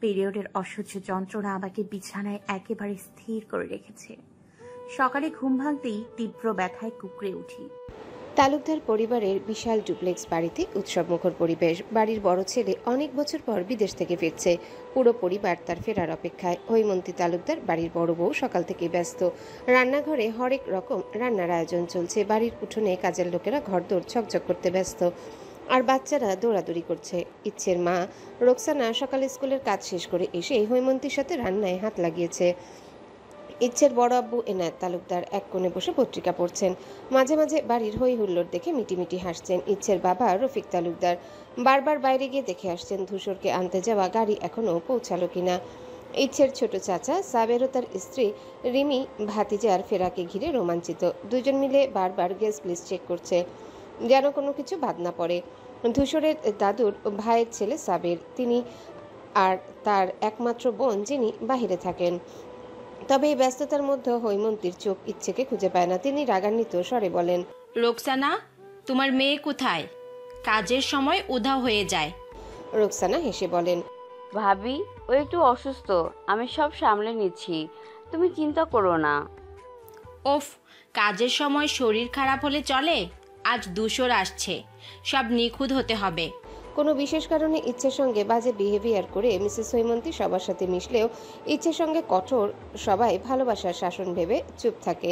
পিরিয়ডের অসহ্য যন্ত্রণা আমাকে বিছানায় একেবারে স্থির করে রেখেছে। সকালে ঘুম ভাঙতেই তীব্র ব্যথায় কুঁকড়ে উঠি। তালুকদার পরিবারের বিশাল ডুপ্লেক্স বাড়িতে উৎসবমুখর পরিবেশ। বাড়ির বড় ছেলে অনেক বছর পর বিদেশ থেকে ফিরছে। পুরো পরিবার তার ফেরার অপেক্ষায়। হৈমন্তী তালুকদার বাড়ির বড় বউ সকাল থেকে ব্যস্ত। রান্নাঘরে হরেক রকম রান্নার আয়োজন চলছে। বাড়ির উঠোনে কাজের লোকেরা ঘরদোর ঝকঝক করতে ব্যস্ত, আর বাচ্চারা দৌড়াদৌড়ি করছে। ইচ্ছের মা রোকসানা সকালে স্কুলের কাজ শেষ করে এসে হৈমন্তীর সাথে রান্নায় হাত লাগিয়েছে। ইচ্ছের বড় আব্বু এনায়েত তালুকদার এক কোণে বসে পত্রিকা পড়ছেন। মাঝে মাঝে বাড়ির হই হুল্লোড় দেখে মিটিমিটি হাসছেন। ইচ্ছের বাবা রফিক তালুকদার বারবার বাইরে গিয়ে দেখে আসছেন ধূসরকে আনতে যাওয়া গাড়ি এখনও পৌঁছালো কিনা। ইচ্ছের ছোট চাচা সাবের ও তার স্ত্রী রিমি ভাতিজার ফেরাকে ঘিরে রোমাঞ্চিত। দুজন মিলে বারবার গ্যাস লিস্ট চেক করছে যেন কোনো কিছু বাদ না পড়ে। ধূসরের দাদুর ভাইয়ের ছেলে সাবের, তিনি আর তার একমাত্র বোন যিনি বাহিরে থাকেন। তবে এই ব্যস্ততার মধ্যে হৈমন্তীর চোখ ইচ্ছেকে খুঁজে পায় না। তিনি রাগান্বিত স্বরে বলেন, রোকসানা, তোমার মেয়ে কোথায়? কাজের সময় উধাও হয়ে যায়। রোকসানা হেসে বলেন, ভাবি, ও একটু অসুস্থ, আমি সব সামলে নিচ্ছি, তুমি চিন্তা করো না। ওফ, কাজের সময় শরীর খারাপ হলে চলে? আজ ধূসর আসছে, সব নিখুঁত হতে হবে। কোনো বিশেষ কারণে ইচ্ছের সঙ্গে বাজে বিহেভিয়ার করে মিসেস হৈমন্তী সবার সাথে মিশলেও ইচ্ছের সঙ্গে কঠোর, সবাই ভালোবাসার শাসন ভেবে চুপ থাকে।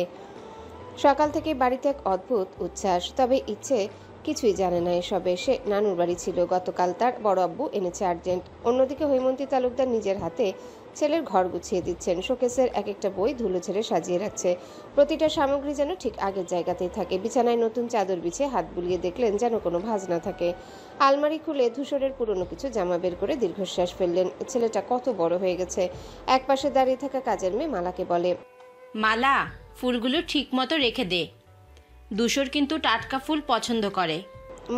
সকাল থেকে বাড়িতে এক অদ্ভুত উচ্ছ্বাস। তবে ইচ্ছে কিছুই জানে না এসবে। সে নানুর বাড়ি ছিল। গতকাল তার বড় আব্বু এনেছে আর্জেন্ট। অন্যদিকে হৈমন্তী তালুকদার নিজের হাতে ছেলের ঘর গুছিয়ে দিচ্ছেন। শোকেসের এক একটা বই ধুলো ছেড়ে সাজিয়ে রাখছে। প্রতিটা সামগ্রী যেন ঠিক আগের জায়গাতেই থাকে। বিছানায় নতুন চাদর বিছিয়ে হাত বুলিয়ে দেখলেন যেন কোনো ভাঁজ না থাকে। আলমারি খুলে ধূসরের পুরনো কিছু জামা বের করে দীর্ঘশ্বাস ফেললেন। ছেলেটা কত বড় হয়ে গেছে। একপাশে দাঁড়িয়ে থাকা কাজের মেয়ে মালাকে বলে, মালা, ফুলগুলো ঠিক মতো রেখে দে। ধূসর কিন্তু টাটকা ফুল পছন্দ করে।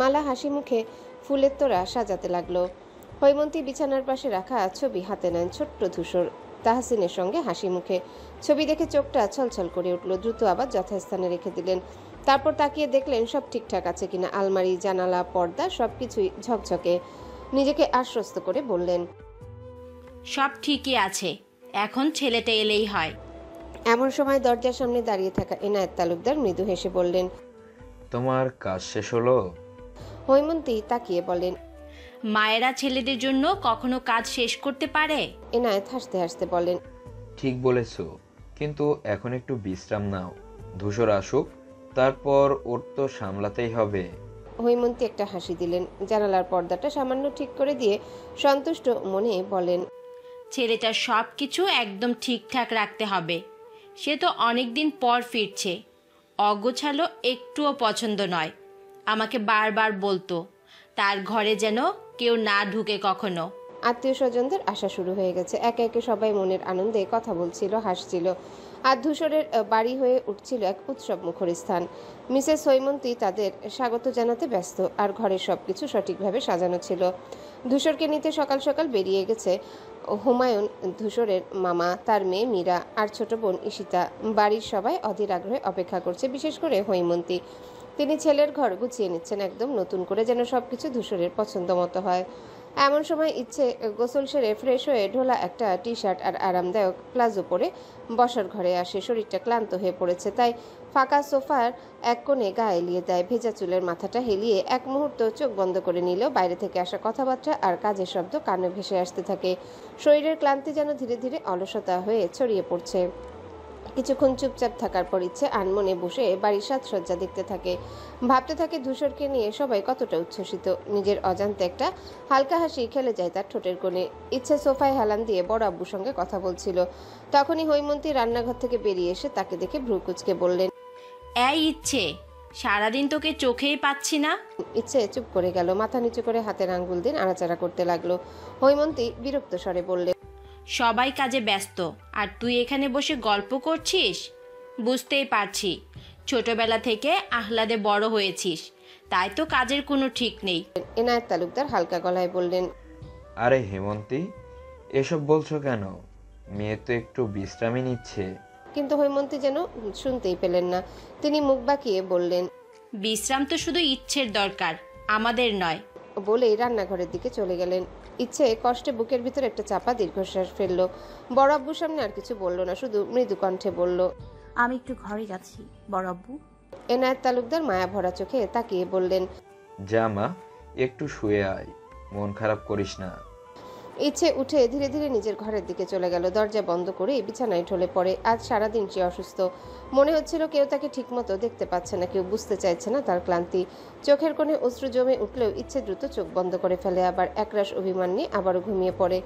মালা হাসি মুখে ফুলের তোড়া সাজাতে লাগলো। হৈমন্তী বিছানার পাশে রাখা ছবি হাতে নেন। ছোট্ট ধূসর তাহসিনের সঙ্গে হাসি মুখে। ছবি দেখে চোখটা ছলছল করে উঠল। দ্রুত আবার যথাস্থানে রেখে দিলেন। তারপর তাকিয়ে দেখলেন সব ঠিকঠাক আছে কিনা। আলমারি, জানালা, পর্দা সবকিছুই ঝকঝকে। নিজেকে আশ্বস্ত করে বললেন, সব ঠিকই আছে, এখন ছেলেটা এলেই হয়। এমন সময় দরজার সামনে দাঁড়িয়ে থাকা এনায়েত তালুকদার মৃদু হেসে বললেন, তোমার কাজ শেষ হলো? হৈমন্তী তাকিয়ে বলেন, মায়েরা ছেলেদের জন্য কখনো কাজ শেষ করতে পারে? এনায়েত হাসতে হাসতে বলেন, ঠিক বলেছ, কিন্তু এখন একটু বিশ্রাম নাও। ধূসর আসুক, তারপর ওর তো সামলাতেই হবে। হৈমন্তী একটা হাসি দিলেন। জানালার পর্দাটা সামান্য ঠিক করে দিয়ে সন্তুষ্ট মনে বলেন, ছেলেটার সব কিছু একদম ঠিকঠাক রাখতে হবে। সে তো অনেক দিন পর ফিরছে। অগোছালো একটুও পছন্দ নয়। আমাকে বারবার বলতো তার ঘরে যেন কেউ না ঢুকে কখনো। আত্মীয় স্বজনদের আসা শুরু হয়ে গেছে। একে একে সবাই মনের আনন্দে কথা বলছিল, হাসছিল। আর ধূসরের বাড়ি হয়ে উঠছিল এক উৎসব মুখর স্থান। মিসেস হৈমন্তী তাদের স্বাগত জানাতে ব্যস্ত, আর ঘরের সবকিছু সঠিকভাবে সাজানো ছিল। ধূসরকে নিতে সকাল সকাল বেরিয়ে গেছে হুমায়ুন, ধূসরের মামা, তার মেয়ে মীরা আর ছোট বোন ঈশিতা। বাড়ির সবাই অধীর আগ্রহে অপেক্ষা করছে, বিশেষ করে হৈমন্তী। তিনি ছেলের ঘর গুছিয়ে নিচ্ছেন একদম নতুন করে, যেন সবকিছু ধূসরের পছন্দ মতো হয়। এমন সময় ইচ্ছে গোসল সেরে ফ্রেশ হয়ে ঢোলা একটা টি শার্ট আর আরামদায়ক প্লাজো পরে বসার ঘরে আসে। শরীরটা ক্লান্ত হয়ে পড়েছে, তাই ফাঁকা সোফার এক কোণে গা এলিয়ে দেয়। ভেজা চুলের মাথাটা হেলিয়ে এক মুহূর্ত চোখ বন্ধ করে নিলেও বাইরে থেকে আসা কথাবার্তা আর কাজের শব্দ কানে ভেসে আসতে থাকে। শরীরের ক্লান্তি যেন ধীরে ধীরে অলসতা হয়ে ছড়িয়ে পড়ছে। কিছুক্ষণ চুপচাপ থাকার পর ইচ্ছে আনমনে বসে বাড়ির সাজসজ্জা দেখতে থাকে। ভাবতে থাকে ধূসরকে নিয়ে সবাই কতটা উচ্ছ্বসিত। নিজের অজান্তে একটা হালকা হাসি খেলে যায় তার ঠোঁটের কোণে। ইচ্ছে সোফায় হেলান দিয়ে বড় আব্বুর সঙ্গে কথা বলছিল। তখনই হৈমন্তী রান্নাঘর থেকে বেরিয়ে এসে তাকে দেখে ভ্রু কুঁচকে বললেন, এই ইচ্ছে, সারাদিন তোকে চোখেই পাচ্ছি না। ইচ্ছে চুপ করে গেল। মাথা নিচু করে হাতের আঙ্গুল দিয়ে নাড়াচাড়া করতে লাগলো। হৈমন্তী বিরক্ত স্বরে বললে, সবাই কাজে ব্যস্ত, আর তুই এখানে বসে গল্প করছিস? বুঝতেই পারছি, ছোটবেলা থেকে আহ্লাদে বড় হয়েছিস, তাই তো কাজের কোনো ঠিক নেই। এনায়েত তালুকদার হালকা গলায় বললেন, আরে হেমন্তী, এসব বলছো কেন? মেয়ে তো একটু বিশ্রামই নিচ্ছে। কিন্তু হৈমন্তী যেন শুনতেই পেলেন না। তিনি মুখ বাঁকিয়ে বললেন, বিশ্রাম তো শুধু ইচ্ছের দরকার, আমাদের নয়। বলেই রান্নাঘরের দিকে চলে গেলেন। ইচ্ছে কষ্টে বুকের ভিতর একটা চাপা দীর্ঘশ্বাস ফেললো। বড় আব্বুর সামনে আর কিছু বলল না, শুধু মৃদু কণ্ঠে বলল, আমি একটু ঘরে যাচ্ছি বড় আব্বু। এনায়েত তালুকদার মায়া ভরা চোখে তাকিয়ে বললেন, যা মা, একটু শুয়ে আয়, মন খারাপ করিস না। ইচ্ছে উঠে ধীরে ধীরে নিজের ঘরের দিকে চলে গেল। দরজা বন্ধ করে বিছানায় ঢলে পড়ে। আজ সারাদিন সে অসুস্থ। মনে হচ্ছিল কেউ তাকে ঠিকমতো দেখতে পাচ্ছে না, কেউ বুঝতে চাইছে না তার ক্লান্তি। চোখের কোণে অশ্রু জমে উঠলেও ইচ্ছে দ্রুত চোখ বন্ধ করে ফেলে, আবার একরাশ অভিমান নিয়ে আবারও ঘুমিয়ে পড়ে।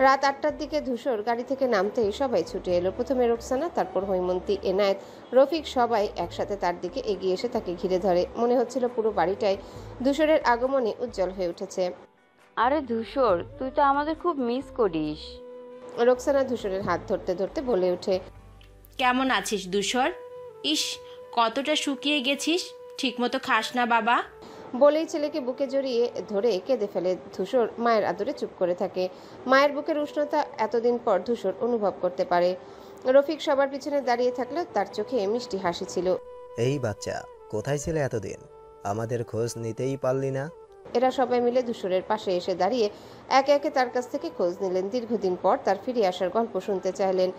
রাত 8টার দিকে ধূসর গাড়ি থেকে নামতেই সবাই ছুটে এলো। প্রথমে রোকসানা, তারপর হৈমন্তী, এনায়েত, রফিক সবাই একসাথে তার দিকে এগিয়ে এসে তাকে ঘিরে ধরে। মনে হচ্ছিল পুরো বাড়িটাই ধূসরের আগমনে উজ্জ্বল হয়ে উঠেছে। আরে ধূসর, তুই তো আমাদের খুব মিস করিস। রোকসানা ধূসরের হাত ধরতে ধরতে বলে ওঠে, কেমন আছিস ধূসর? ইস, কতটা শুকিয়ে গেছিস, ঠিকমতো খাস না বাবা। বলেই ছেলেকে বুকে জড়িয়ে ধরে কেঁদে ফেলে ধূসর। মায়ের আদরে চুপ করে থাকে। মায়ের বুকের উষ্ণতা এতদিন পর ধূসর অনুভব করতে পারে। রফিক সবার পিছনে দাঁড়িয়ে থাকলেও তার চোখে মিষ্টি হাসি ছিল। এই বাচ্চা, কোথায় ছিলে এতদিন? আমাদের খোঁজ নিতেই পারলি না? এরা সবাই মিলে ধূসরের পাশে এসে দাঁড়িয়ে একে একে তার কাছ থেকে খোঁজ নিলেন। দীর্ঘদিন পর তার ফিরে আসার গল্প শুনতে চাইলেন।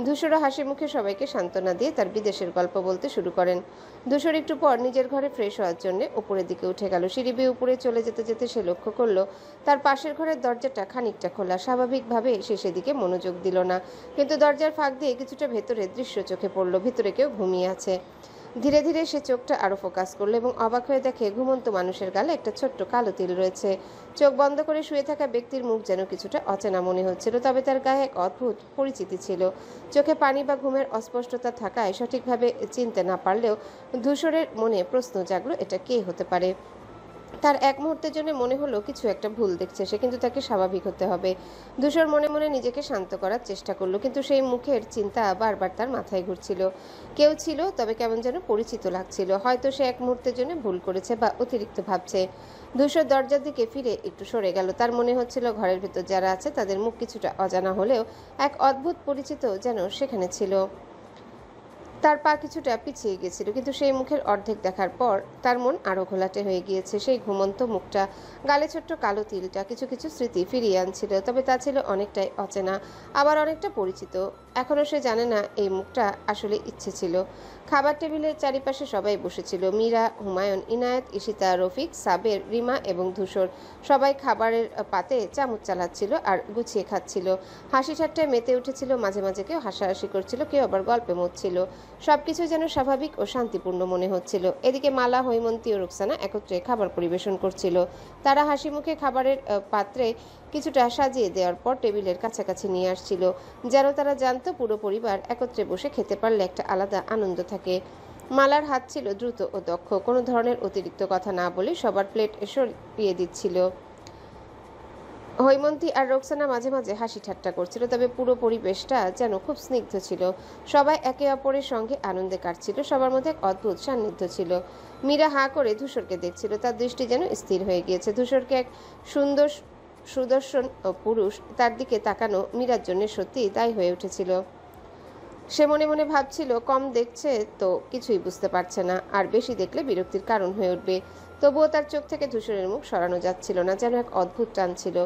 ধূসরও হাসি মুখে সবাইকে সান্ত্বনা দিয়ে তার বিদেশের গল্প বলতে শুরু করেন। ধূসর একটু পর নিজের ঘরে ফ্রেশ হওয়ার জন্য উপরের দিকে উঠে গেল। সিঁড়ি বেয়ে উপরে চলে যেতে যেতে সে লক্ষ্য করলো তার পাশের ঘরের দরজাটা খানিকটা খোলা। স্বাভাবিকভাবে সে সেদিকে মনোযোগ দিল না, কিন্তু দরজার ফাঁক দিয়ে কিছুটা ভেতরে দৃশ্য চোখে পড়ল। ভিতরে কেউ ঘুমিয়ে আছে। ধীরে ধীরে সে চোখটা আরো ফোকাস করলো এবং অবাক হয়ে দেখে ঘুমন্ত মানুষের গালে একটা ছোট্ট কালো তিল রয়েছে। চোখ বন্ধ করে শুয়ে থাকা ব্যক্তির মুখ যেন কিছুটা অচেনা মনে হচ্ছিল, তবে তার গায়ে এক অদ্ভুত পরিচিতি ছিল। চোখে পানি বা ঘুমের অস্পষ্টতা থাকায় সঠিকভাবে চিনতে না পারলেও ধূসরের মনে প্রশ্ন জাগলো, এটা কে হতে পারে। তার এক মুহূর্তের জন্য মনে হলো কিছু একটা ভুল দেখছে সে, কিন্তু তাকে স্বাভাবিক হতে হবে। ধূসর মনে মনে নিজেকে শান্ত করার চেষ্টা করলো, কিন্তু সেই মুখের চিন্তা বারবার তার মাথায় ঘুরছিল। কেউ ছিল, তবে কেমন যেন পরিচিত লাগছিল। হয়তো সে এক মুহূর্তের জন্য ভুল করেছে বা অতিরিক্ত ভাবছে। ধূসর দরজার দিকে ফিরে একটু সরে গেল। তার মনে হচ্ছিল ঘরের ভেতর যারা আছে তাদের মুখ কিছুটা অজানা হলেও এক অদ্ভুত পরিচিত যেন সেখানে ছিল। তার পা কিছুটা পিছিয়ে গেছিল, কিন্তু সেই মুখের অর্ধেক দেখার পর তার মন আরো ঘোলাটে হয়ে গিয়েছে। সেই ঘুমন্ত মুখটা, গালে ছোট্ট কালো তিলটা কিছু কিছু স্মৃতি ফিরিয়ে আনছিল, তবে তা ছিল অনেকটাই অচেনা, আবার অনেকটা পরিচিত। এখনো সে জানে না এই মুখটা আসলে ইচ্ছে ছিল। খাবার টেবিলের চারিপাশে সবাই বসেছিল। মীরা, হুমায়ুন, ইনায়েত, ঈশিতা, রফিক, সাবের, রিমা এবং ধূসর। সবাই খাবারের পাতে চামচ চালাচ্ছিল আর গুছিয়ে খাচ্ছিল। হাসি ঠাট্টায় মেতে উঠেছিল। মাঝে মাঝে কেউ হাসাহাসি করছিল, কেউ আবার গল্পে মরছিল। সবকিছু যেন স্বাভাবিক ও শান্তিপূর্ণ মনে হচ্ছিল। এদিকে মালা, হৈমন্তী ও রুকসানা একত্রে খাবার পরিবেশন করছিল। তারা হাসি মুখে খাবারের পাত্রে কিছুটা সাজিয়ে দেওয়ার পর টেবিলের কাছাকাছি নিয়ে আসছিল, যেন তারা জানতো পুরো পরিবার একত্রে বসে খেতে পারলে একটা আলাদা আনন্দ থাকে। মালার হাত ছিল দ্রুত ও দক্ষ, কোনো ধরনের অতিরিক্ত কথা না বলে সবার প্লেট সরিয়ে দিচ্ছিল। হৈমন্তী আর রোকসানা মাঝে মাঝে হাসি ঠাট্টা করছিল, তবে পুরো পরিবেশটা যেন খুব স্নিগ্ধ ছিল। সবাই একে অপরের সঙ্গে আনন্দে কাটছিল, সবার মধ্যে এক অদ্ভুত সান্নিধ্য ছিল। মীরা হাঁ করে ধূসরকে দেখছিল, তার দৃষ্টি যেন স্থির হয়ে গিয়েছে। ধূসরকে এক সুন্দর সুদর্শন পুরুষ তার দিকে তাকানো মীরার জন্য সত্যি দায়ী হয়ে উঠেছিল। সে মনে মনে ভাবছিল, কম দেখছে তো কিছুই বুঝতে পারছে না, আর বেশি দেখলে বিরক্তির কারণ হয়ে উঠবে। তবুও তার চোখ থেকে ধূসরের মুখ সরানো যাচ্ছিল না, যেন এক অদ্ভুত টান ছিল।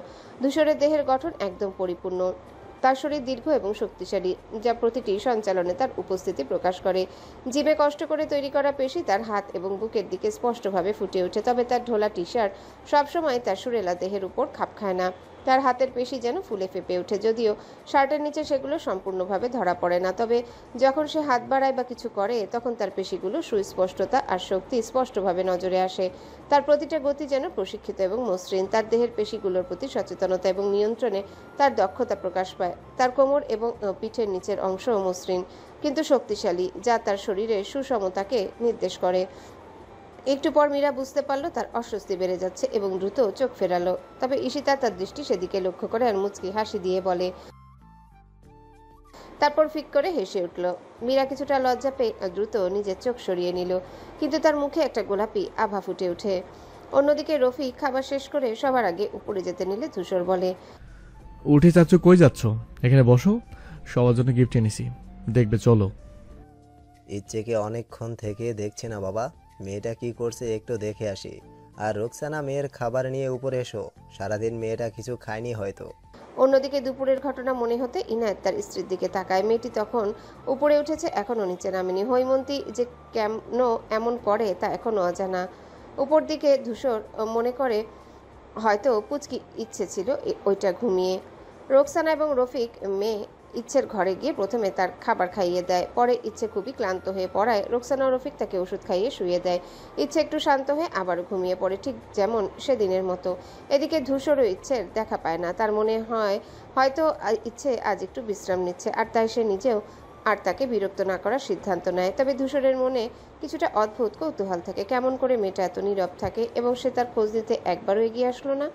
ধূসরের দেহের গঠন একদম পরিপূর্ণ। তার শরীর দীর্ঘ এবং শক্তিশালী, যা প্রতিটি সঞ্চালনে তার উপস্থিতি প্রকাশ করে। জিমে কষ্ট করে তৈরি করা পেশি তার হাত এবং বুকের দিকে স্পষ্টভাবে ফুটে ওঠে, তবে তার ঢোলা টি শার্ট সবসময় তার সুরেলা দেহের উপর খাপ খায় না। তার হাতের পেশি যেন ফুলে ফেপে ওঠে, যদিও শার্টের নিচে সেগুলো সম্পূর্ণভাবে ধরা পড়ে না। তবে যখন সে হাত বাড়ায় বা কিছু করে, তখন তার পেশিগুলো সুস্পষ্টতা আর শক্তি স্পষ্টভাবে নজরে আসে। তার প্রতিটা গতি যেন প্রশিক্ষিত এবং মসৃণ। তার দেহের পেশিগুলোর প্রতি সচেতনতা এবং নিয়ন্ত্রণে তার দক্ষতা প্রকাশ পায়। তার কোমর এবং পিঠের নিচের অংশও মসৃণ কিন্তু শক্তিশালী, যা তার শরীরের সুষমতাকে নির্দেশ করে। একটু পর মীরা বুঝতে পারল তার অস্বস্তি বেড়ে যাচ্ছে এবং দ্রুত চোখ ফেরালো। তবে ঈশিতা তার দৃষ্টি সেদিকে লক্ষ্য করে আর মুচকি হাসি দিয়ে বলে, তারপর ফিক করে হেসে উঠল। মীরা কিছুটা লজ্জা পেয়ে দ্রুত নিজের চোখ সরিয়ে নিল, কিন্তু তার মুখে একটা গোলাপি আভা ফুটে ওঠে। অন্যদিকে রফিক খাবার শেষ করে সবার আগে উপরে যেতে নিলে ধূসর বলে, উঠে যাচ্ছ? কই যাচ্ছ? এখানে বসো, সবার জন্য গিফট এনেছি, দেখবে চলো। ইচ্ছেকে অনেকক্ষণ থেকে দেখছি না বাবা, মেয়েটা কি করছে একটু দেখে আসি। আর রোকসানা মেয়ের খাবার নিয়ে উপরে এসো। সারাদিন মেয়েটা কিছু খায়নি হয়তো। অন্যদিকে দুপুরের ঘটনা মনে হতে ইনায়েত তার স্ত্রীর দিকে তাকায়। মেয়েটি তখন উপরে উঠেছে, এখনও নিচে নামেনি। হৈমন্তী যে কেন এমন করে তা এখনও অজানা। উপর দিকে ধূসর মনে করে হয়তো পুচকি ইচ্ছে ছিল ওইটা ঘুমিয়ে। রোকসানা এবং রফিক মেয়ে ইচ্ছের ঘরে গিয়ে প্রথমে তার খাবার খাইয়ে দেয়, পরে ইচ্ছে খুবই ক্লান্ত হয়ে পড়ায় রোকসানা ও রফিক তাকে ওষুধ খাইয়ে শুয়ে দেয়। ইচ্ছে একটু শান্ত হয়ে আবারও ঘুমিয়ে পড়ে, ঠিক যেমন সেদিনের মতো। এদিকে ধূসরও ইচ্ছের দেখা পায় না। তার মনে হয় হয়তো ইচ্ছে আজ একটু বিশ্রাম নিচ্ছে, আর তাই সে নিজেও আর তাকে বিরক্ত না করার সিদ্ধান্ত নেয়। তবে ধূসরের মনে কিছুটা অদ্ভুত কৌতূহল থাকে, কেমন করে মেয়েটা এত নীরব থাকে এবং সে তার খোঁজ দিতে একবারও এগিয়ে আসলো না।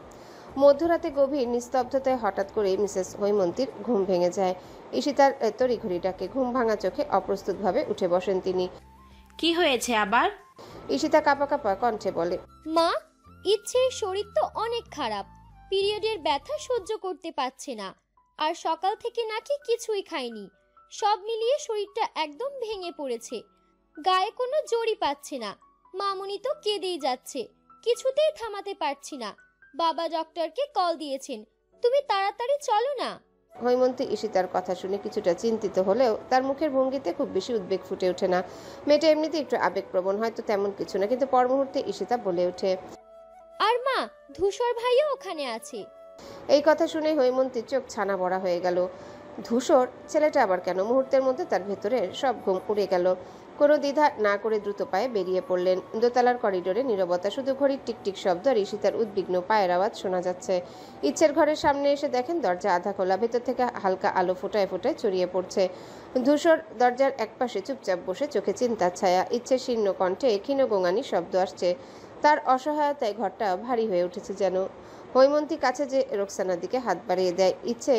মধ্যরাতে গভীর নিস্তব্ধতায় হঠাৎ করে মিসেস হৈমন্তীর ঘুম ভেঙে যায়। ঈশিতার তড়িঘড়ি ডাকে ঘুম ভাঙা চোখে অপ্রস্তুতভাবে উঠে বসেন তিনি। কি হয়েছে আবার? ঈশিতা কাঁপা কাঁপা কণ্ঠে বলে, মা, ইচ্ছের শরীর তো অনেক খারাপ। পিরিয়ডের ব্যথা সহ্য করতে পারছে না, আর সকাল থেকে নাকি কিছুই খায়নি। সব মিলিয়ে শরীরটা একদম ভেঙে পড়েছে, গায়ে কোনো জড়ি পাচ্ছে না। মামুনি তো কেঁদেই যাচ্ছে, কিছুতেই থামাতে পারছি না। বাবা ডক্টরকে কল দিয়েছেন, তুমি তাড়াতাড়ি চলো না। হৈমন্তী ঈশিতার কথা শুনে কিছুটা চিন্তিত হলেও তার মুখের ভঙ্গিতে খুব বেশি উদ্বেগ ফুটে ওঠে না। মেয়েটা এমনিতে একটু আবেগপ্রবণ, হয়তো তেমন কিছু না। কিন্তু পর মুহূর্তে ঈশিতা বলে ওঠে, আর মা, ধূসর ভাইও ওখানে আছে। এই কথা শুনে হৈমন্তীর চোখ ছানা বড়া হয়ে গেল। ধূসর ছেলেটা আবার কেন? মুহূর্তের মধ্যে তার ভেতরে সব ঘুম উড়ে গেল। কোনো দ্বিধা না করে দ্রুত পায়ে বেরিয়ে পড়লেন। দোতলার করিডোরে নীরবতা, শুধু ঘড়ির টিকটিক শব্দ আর ঈশিতার উদ্বিগ্ন পায়ের আওয়াজ শোনা যাচ্ছে। ইচ্ছের ঘরের সামনে এসে দেখেন দরজা আধা খোলা, ভেতর থেকে হালকা আলো ফোটায় ফোটায় ছড়িয়ে পড়ছে। ধূসর দরজার একপাশে চুপচাপ বসে, চোখে চিন্তার ছায়া। ইচ্ছের শীর্ণ কণ্ঠে ক্ষীণ গোঙানি শব্দ আসছে। তার অসহায়তায় ঘরটা ভারী হয়ে উঠেছে যেন। হৈমন্তী কাছে যে রোকসানার দিকে হাত বাড়িয়ে দেয়। ইচ্ছে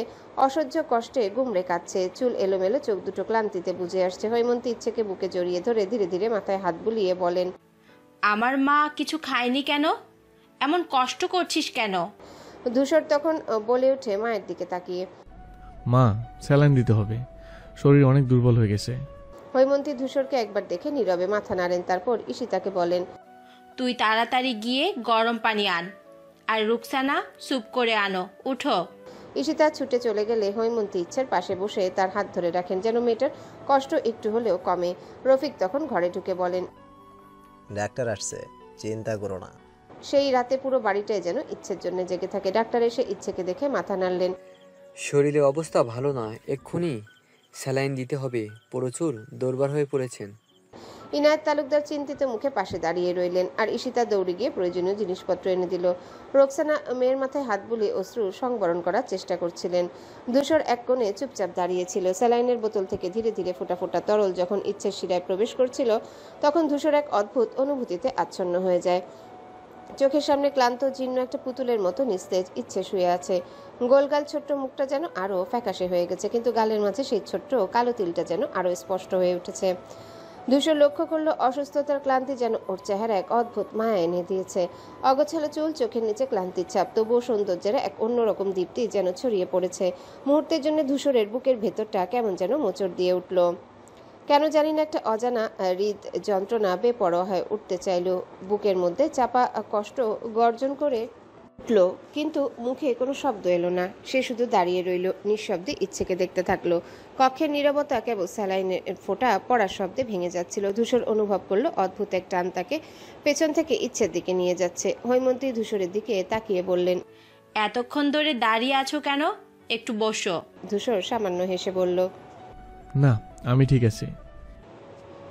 অসহ্য কষ্টে গুমড়ে কাচ্ছে, চুল এলোমেলো, চোখ দুটো ক্লান্তিতে বুঝে আসছে। হৈমন্তী ইচ্ছেকে বুকে জড়িয়ে ধরে ধীরে ধীরে মাথায় হাত বুলিয়ে বলেন, আমার মা কিছু খায়নি কেন? এমন কষ্ট করছিস কেন? ধূসর তখন বলে ওঠে মায়ের দিকে তাকিয়ে, মা, স্যালাইন দিতে হবে, শরীর অনেক দুর্বল হয়ে গেছে। হৈমন্তী ধূসরকে একবার দেখে নীরবে মাথা নাড়েন, তারপর ঈশিতাকে বলেন, তুই তাড়াতাড়ি গিয়ে গরম পানি আন, আর রুকসানা স্যুপ করে আনো, উঠো। ঈশিতা ছুটে চলে গেলে হৈমন্তী ইচ্ছের পাশে বসে তার হাত ধরে রাখেন, যেন মেয়েটার কষ্ট একটু হলেও কমে। রফিক তখন ঘরে ঢুকে বলেন, ডাক্তার আসছে, চিন্তা করো না। সেই রাতে পুরো বাড়িটাই যেন ইচ্ছের জন্য জেগে থাকে। ডাক্তার এসে ইচ্ছেকে দেখে মাথা নাড়লেন। শরীরের অবস্থা ভালো না, এক্ষুনি স্যালাইন দিতে হবে, প্রচুর দুর্বল হয়ে পড়েছেন। ইনায়েত তালুকদার চিন্তিত মুখে পাশে দাঁড়িয়ে রইলেন, আর ঈশিতা দৌড়ে গিয়ে প্রয়োজনীয় জিনিসপত্র এনে দিল। রোকসানা মেয়ের মাথায় হাত বুলিয়ে অশ্রু সংবরণ করার চেষ্টা করছিলেন। ধূসর এক কোণে চুপচাপ দাঁড়িয়েছিল। স্যালাইনের বোতল থেকে ধীরে ধীরে ফোঁটা ফোঁটা তরল যখন ইচ্ছের শিরায় প্রবেশ করছিল, তখন ধূসর এক অদ্ভুত অনুভূতিতে আচ্ছন্ন হয়ে যায়। চোখের সামনে ক্লান্ত জীর্ণ একটা পুতুলের মতো নিস্তেজ ইচ্ছে শুয়ে আছে। গোলগাল ছোট্ট মুখটা যেন আরও ফ্যাকাশে হয়ে গেছে, কিন্তু গালের মাঝে সেই ছোট্ট কালো তিলটা যেন আরও স্পষ্ট হয়ে উঠেছে। ধূসর লক্ষ্য করলো অসুস্থতার ক্লান্তি যেন ওর চেহারা এক অদ্ভুত মায়া এনে দিয়েছে। অগোছালো চুল, চোখের নিচে ক্লান্তির ছাপ, তবুও সৌন্দর্যের এক অন্যরকম দীপ্তি যেন ছড়িয়ে পড়েছে। মুহূর্তের জন্য ধূসরের বুকের ভেতরটা কেমন যেন মোচড় দিয়ে উঠল। কেন জানি না একটা অজানা হৃদ যন্ত্রণা বেপরোয়া হয়ে উঠতে চাইল। বুকের মধ্যে চাপা কষ্ট গর্জন করে উঠল, কিন্তু মুখে কোনো শব্দ এলো না। সে শুধু দাঁড়িয়ে রইল, নিঃশব্দে ইচ্ছেকে দেখতে থাকলো। কক্ষের নীরবতা কেবল স্যালাইনের ফোঁটা পড়ার শব্দে ভেঙে যাচ্ছিল। ধূসর অনুভব করলো অদ্ভুত এক টান তাকে পেছন থেকে ইচ্ছের দিকে নিয়ে যাচ্ছে। হৈমন্তী ধূসরের দিকে তাকিয়ে বললেন, এতক্ষণ ধরে দাঁড়িয়ে আছো কেন? একটু বসো। ধূসর সামান্য হেসে বলল, না, আমি ঠিক আছি।